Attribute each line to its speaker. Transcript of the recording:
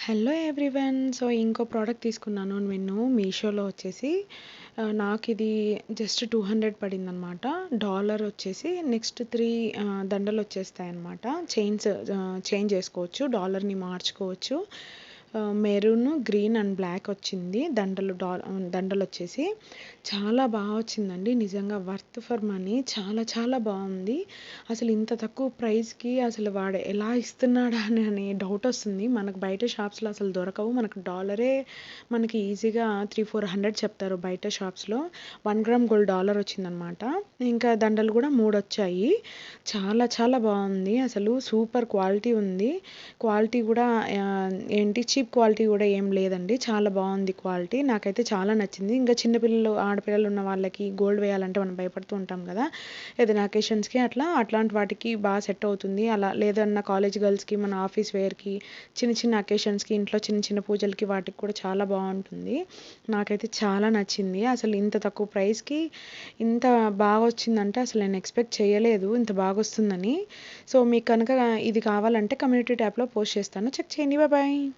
Speaker 1: Hello everyone. So, ఇంకో product తీసుకున్నాను నేను మీషోలో వచ్చేసి. నాకిది జస్ట్ 200 పడిందనమాట. డాలర్ వచ్చేసి నెక్స్ట్ 3 దండలొచ్చేస్తాయన్నమాట. చేంజ్ చేసుకోవచ్చు. డాలర్‌ని మార్చుకోవచ్చు. మెరూన్, గ్రీన్ అండ్ బ్లాక్ వచ్చింది. దండలొచ్చేసి చాలా వచ్చిందండి. నిజంగా వర్త్ ఫర్ మనీ. చాలా చాలా బావుంది. అసలు ఇంత తక్కువ ప్రైస్‌కి అసలు వాడు ఎలా ఇస్తున్నాడా అని డౌట్ వస్తుంది. మనకు బయట షాప్స్‌లో అసలు దొరకవు. మనకు డాలరే మనకి ఈజీగా 300, 400 చెప్తారు బయట షాప్స్‌లో. 1 గ్రామ్ గోల్డ్ డాలర్ వచ్చిందనమాట. ఇంకా దండలు కూడా 3 వచ్చాయి. చాలా చాలా బావుంది. అసలు సూపర్ క్వాలిటీ ఉంది. క్వాలిటీ కూడా చీప్ క్వాలిటీ కూడా ఏం లేదండి. చాలా బావుంది క్వాలిటీ. నాకైతే చాలా నచ్చింది. ఇంకా చిన్న ఆడపిల్లలు ఉన్న వాళ్ళకి గోల్డ్ వేయాలంటే మనం భయపడుతూ ఉంటాం కదా! ఏదైనా అకేషన్స్‌కి అట్లాంటి వాటికి సెట్ అవుతుంది. అలా లేదన్నా కాలేజ్ గర్ల్స్‌కి, మన ఆఫీస్ వేర్‌కి, చిన్న చిన్న అకేషన్స్‌కి, ఇంట్లో చిన్న చిన్న పూజలకి వాటికి కూడా చాలా బావుంటుంది. నాకైతే చాలా నచ్చింది. అసలు ఇంత తక్కువ ప్రైస్‌కి ఇంత బాగొచ్చిందంటే అసలు నేను ఎక్స్‌పెక్ట్ చేయలేదు ఇంత బాగొస్తుందని. సో, మీకు కనుక ఇది కావాలంటే కమ్యూనిటీ ట్యాబ్‌లో పోస్ట్ చేస్తాను. చెక్ చేయండి. బాయ్.